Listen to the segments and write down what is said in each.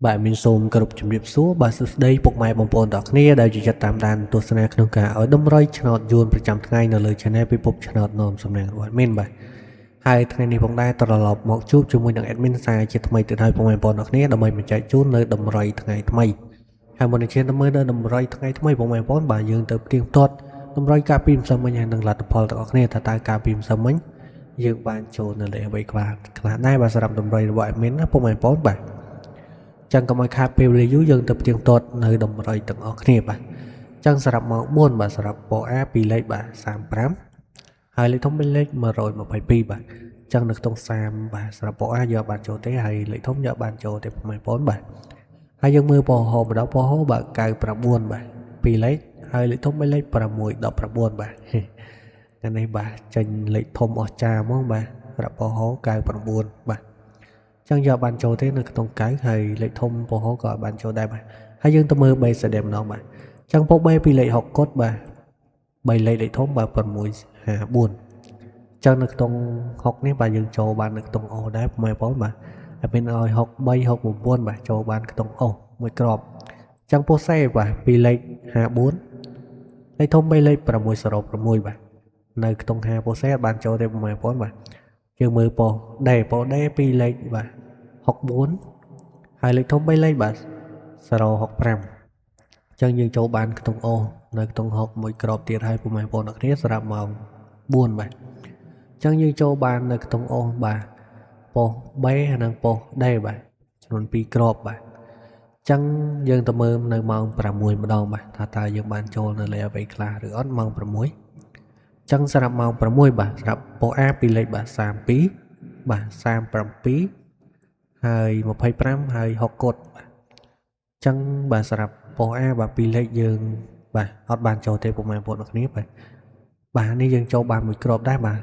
Bạn mình xùm cơ rụp chùm điệp xúa bà sức đây phục mày bồng bồn tỏ khnia đại dụ chật tạm đàn tù sân ạc nông cả ở đông rơi chân nọt dùnประจำថ្ងៃនៅលើ channel ពីពុក channel នំសំណាងរបស់ admin បាទហើយថ្ងៃនេះផងដែរត្រឡប់មកជួបជាមួយនឹង admin សារជាថ្មីទៀតហើយពុកម៉ែបងប្អូនអ្នកគ្នាដើម្បីបញ្ចែកជូននៅដំរីថ្ងៃថ្មីហើយមុននឹងឈានទៅមើលនៅដំរីថ្ងៃថ្មីពុកម៉ែបងប្អូនបាទយើងទៅផ្ទៀងផ្ទាត់ដំរីការពីម្សិលមិញហើយនឹងលទ្ធផលទាំងអស់គ្នាថាតើការពីម្សិលមិញយើងបានចូលនៅលេខអ្វីខ្លះដែរបាទសម្រាប់ដំរីរបស់ admin ណាពុកម៉ែបងប្អូនបាទចឹងកុំឲ្យខាតពេលវេលាយូរយើងទៅផ្ទៀងផ្ទាត់នៅដំរីទាំងអស់គ្នាបាទចឹងសម្រាប់ម៉ោង4បាទសម្រាប់ពណ៌ A ពីលេខបាទ35ហើយលេខធំเป็นលេខ122បាទចឹងនៅក្នុង30បាទសម្រាប់ពណ៌ A យកបានចូលទេហើយលេខធំយកបានចូលទេពុកម៉ែបងប្អូនបាទហើយយើងមើលពណ៌ហូបម្ដងពណ៌ហូបបាទ99បាទពីលេខហើយលេខធំเป็นលេខ619បាទថ្ងៃនេះបាទចេញលេខធំអស្ចារ្យហ្មងបាទសម្រាប់ពណ៌ហូប99បាទចឹងយកបានចូលទេនៅក្នុង9ហើយលេខធំពណ៌ហូបក៏បានចូលដែរបាទហើយយើងទៅមើល base ស្ដែម្ដងបាទចឹងពុក3ពីលេខ6កុដបាទ3លេខធំបាទ654ចឹងនៅក្នុង6នេះបាទយើងចូលបាននៅក្នុងអូដែរពុកម៉ែបងប្អូនបាទហើយមានឲ្យ63 69បាទចូលបានក្នុងអូមួយក្របចឹងពោះសេបាទពីលេខ54លេខធំ3លេខ606បាទនៅក្នុង5ពោះសេបានចូលទេពុកម៉ែបងប្អូនបាទយើងមើលពោះដេពីលេខបាទ64ហើយលេខធំ3លេខបាទ065ចឹងយើងចូលបានក្នុងអូនៅក្នុង6មួយក្របទៀតហើយពុកម៉ែបងប្អូនអ្នកគ្នាសម្រាប់ម៉ោង4បាទចឹងយើងចូលបាននៅក្នុងអូបាទពោះ B និងពោះ D បាទចំនួន2ក្របបាទចឹងយើងទៅមើលនៅម៉ោង6ម្ដងបាទថាតើយើងបានចូលនៅលេខអ្វីខ្លះឬអត់ម៉ោង6ចឹងសម្រាប់ម៉ោង6បាទសម្រាប់ពោះ A ពីលេខបាទ32បាទ37ហើយ25ហើយ6កុដបាទចឹងបាទសម្រាប់ពោះ A បាទពីលេខយើងបាទអត់បានចូលទេពុកម៉ែបងប្អូនអ្នកគ្នាបាទនេះយើងចូលបានមួយក្របដែរបាទ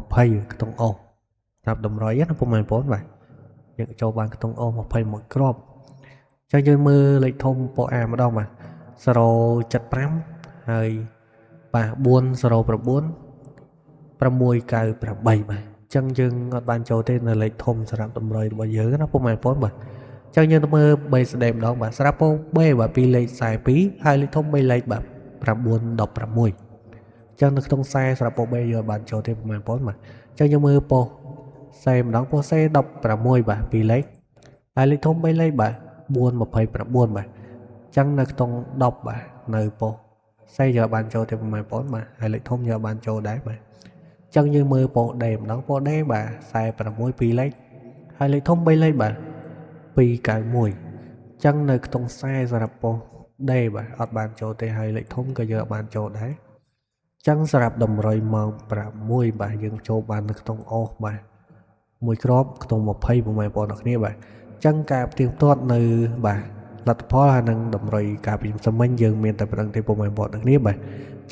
20ក្នុងអូសម្រាប់តម្រុយណាពុកម៉ែបងប្អូនបាទយើងចូលបានក្នុងអូ21ក្របចឹងយើងមើលលេខធំពោះ A ម្ដងបាទ075ហើយបាទ409 698បាទចឹងយើងអត់បានចូលទេនៅលេខធំសម្រាប់តម្រុយរបស់យើងណាពុកម៉ែបងប្អូនបាទចឹងយើងទៅមើល base ស្ដែម្ដងបាទសម្រាប់ពោះ B បាទពីលេខ42ហើយលេខធំ3លេខបាទ916ចឹងនៅក្នុងខ្សែសម្រាប់ពោះ B យើងបានចូលទេពុកម៉ែបងប្អូនបាទចឹងយើងមើលពោះ C ម្ដងពោះ C 16បាទពីលេខហើយលេខធំ3លេខបាទ429បាទចឹងនៅក្នុង10បាទនៅពោះ C យកបានចូលទេពុកម៉ែបងប្អូនបាទហើយលេខធំយកបានចូលដែរបាទចឹងយើងមើលពោះ D ម្ដងពោះ D បាទ46ពីលេខហើយលេខធំ3លេខបាទ291ចឹងនៅក្នុងខ្សែសម្រាប់ពោះ D បាទអត់បានចូលទេហើយលេខធំក៏យកបានចូលដែរចឹងសម្រាប់តម្រុយម៉ោង6បាទយើងចូលបាននៅក្នុងអូសបាទមួយក្របក្នុង20ពុកម៉ែបងប្អូនអ្នកគ្នាបាទចឹងការផ្ទៀងផ្ទាត់នៅបាទលទ្ធផលហើយនឹងតម្រុយការពីម្សិលមិញយើងមានតែប៉ុណ្្នឹងទេពុកម៉ែបងប្អូនអ្នកគ្នាបាទ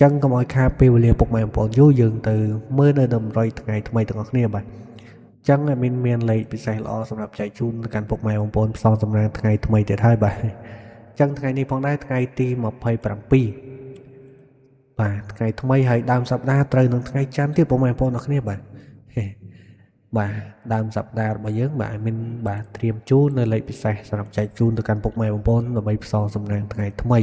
ចឹងកុំឲ្យខាតពេលវេលាពុកម៉ែបងប្អូនយូរយើងទៅមើលនៅតម្រុយថ្ងៃថ្មីទាំងអស់គ្នាបាទចឹងមានលេខពិសេសល្អសម្រាប់ចែកជូនទៅកាន់ពុកម៉ែបងប្អូនផ្សងសំណាងថ្ងៃថ្មីទៀតហើយបាទចឹងថ្ងៃនេះផងដែរថ្ងៃទី27បាទថ្ងៃថ្មីហើយដើមសប្តាហ៍ត្រូវនឹងថ្ងៃច័ន្ទទៀតពុកម៉ែបងប្អូនអ្នកគ្នាបាទបាទដើមសប្តាហ៍របស់យើងបាទមានបាទត្រៀមជូននៅលេខពិសេសសម្រាប់ចែកជូនទៅកាន់ពុកម៉ែបងប្អូនដើម្បីផ្សងសំណាងថ្ងៃថ្មី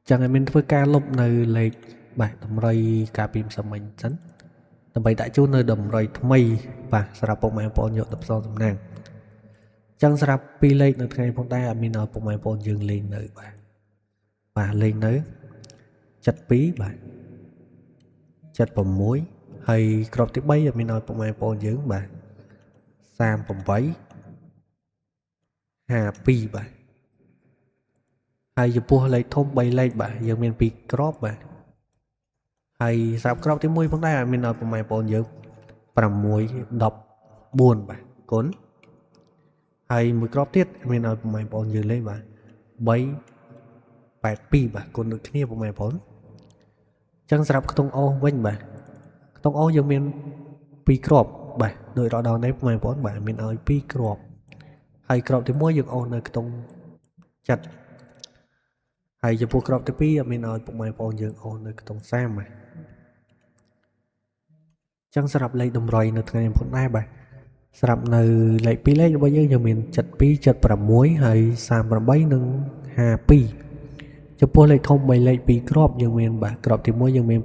ចឹងមានធ្វើការលុបនៅលេខបាទតម្រុយការពីម្សិលមិញសិនដើម្បីដាក់ជូននៅតម្រុយថ្មីបាទសម្រាប់ពុកម៉ែបងប្អូនយកទៅផ្សងសំណាងចឹងសម្រាប់ពីរលេខនៅថ្ងៃផងដែរអត់មានឲ្យពុកម៉ែបងប្អូនយើងលេងនៅបាទលេងនៅ72បាទ76ហើយក្របទី3អត់មានឲ្យពុកម៉ែបងប្អូនយើងបាទ38 52បាទហើយចំពោះលេខធំ3លេខបាទយើងមាន2ក្របបាទហើយសម្រាប់ក្របទី1ផងដែរអត់មានឲ្យពុកម៉ែបងប្អូនយើង614បាទគុណហើយមួយក្របទៀតមានឲ្យពុកម៉ែបងប្អូនយើងលេខបាទ382បាទគុណដូចគ្នាពុកម៉ែបងប្អូនចឹងសម្រាប់ខ្ទង់អូសវិញបាទខ្ទង់អូសយើងមាន2គ្រាប់បាទដោយរដងនេះពុកម៉ែបងប្អូនបាទមានឲ្យ2គ្រាប់ហើយគ្រាប់ទី1យើងអូសនៅខ្ទង់ចិត្តហើយចំពោះគ្រាប់ទី2អត់មានឲ្យពុកម៉ែបងប្អូនយើងអូសនៅខ្ទង់30បាទចឹងសម្រាប់លេខតម្រុយនៅថ្ងៃនេះផងដែរបាទ សម្រាប់នៅលេខ2លេខរបស់យើងយើងមាន72 76ហើយ38និង52ចំពោះលេខធំ3លេខ2គ្រាប់យើងមានបាទគ្រាប់ទី1យើងមាន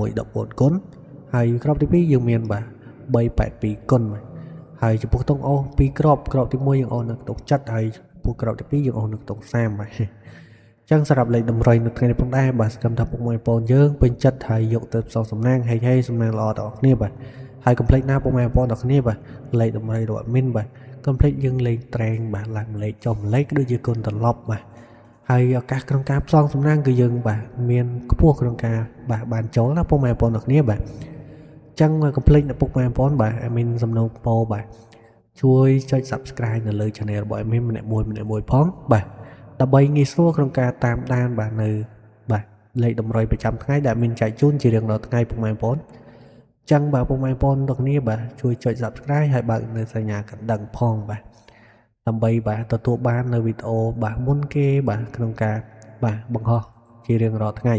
614គុណហើយគ្រាប់ទី2យើងមានបាទ382គុណហើយចំពោះតុងអូស2គ្រាប់ទី1យើងអូសនៅក្នុង7ហើយចំពោះគ្រាប់ទី2យើងអូសនៅក្នុង30បាទចឹងសម្រាប់លេខតម្រុយនៅថ្ងៃនេះផងដែរបាទសកម្មថាពុកម៉ែបងប្អូនយើងពេញចិត្តហើយយកទៅផ្សងសំណាងហេសំណាងល្អដល់អ្នកគ្នាបាទហើយកុំភ្លេចណាពុកម៉ែបងប្អូនដល់គ្នាបាទលេខតម្រុយរបស់មីនបាទកុំភ្លេចយើងលេខត្រែងបាទឡើងលេខចុះលេខដូចជាគុណត្រឡប់បាទហើយឱកាសក្នុងការផ្សងសំណាងគឺយើងបាទមានខ្ពស់ក្នុងការបាទបានចូលណាពុកម៉ែបងប្អូនដល់គ្នាបាទចឹងកុំភ្លេចណាពុកម៉ែបងប្អូនបាទមីនសំណូមពរបាទជួយចុច Subscribe នៅលើ Channel របស់មីនម្នាក់មួយផងបាទដើម្បីងាយស្រួលក្នុងការតាមដានបាទនៅបាទលេខតម្រុយប្រចាំថ្ងៃដែលមានចែកជូនជារៀងរាល់ថ្ងៃពុកម៉ែបងប្អូនចឹងបាទពុកម៉ែបងប្អូនទាំងគ្នាបាទជួយចុច Subscribe ហើយបើកនៅសញ្ញាកណ្ដឹងផងបាទដើម្បីបាទទទួលបាននៅវីដេអូបាទមុនគេបាទក្នុងការបាទបង្ហោះជារៀងរាល់ថ្ងៃ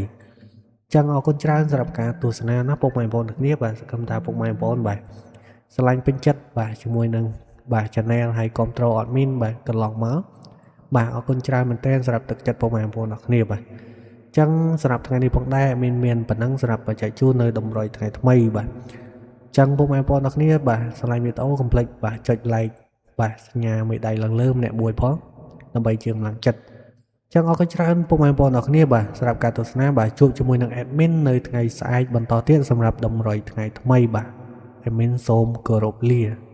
ចឹងអរគុណច្រើនសម្រាប់ការទស្សនាណាពុកម៉ែបងប្អូនទាំងគ្នាបាទសង្ឃឹមថាពុកម៉ែបងប្អូនបាទស្រឡាញ់ពេញចិត្តបាទជាមួយនឹងបាទ Channel ហើយគ្រប់ត្រូលអត់មីនបាទកន្លងមកបាទអរគុណច្រើនមែនទែនសម្រាប់ទឹកចិត្តពុកម៉ែបងប្អូនទាំងគ្នាបាទចឹងសម្រាប់ថ្ងៃនេះផងដែរមានប៉ុណ្ណឹងសម្រាប់បច្ច័យជូននៅតម្រុយថ្ងៃថ្មីបាទចឹងពុកម៉ែបងប្អូនទាំងគ្នាបាទស្រឡាញ់វីដេអូកុំភ្លេចបាទចុច like បាទសញ្ញាមេដៃឡើងលើម្នាក់មួយផងដើម្បីជឿកម្លាំងចិត្តចឹងអរគុណច្រើនពុកម៉ែបងប្អូនទាំងគ្នាបាទសម្រាប់ការទស្សនាបាទជួបជាមួយនឹង admin នៅថ្ងៃស្អែកបន្តទៀតសម្រាប់តម្រុយថ្ងៃថ្មីបាទ admin សូមគោរពលា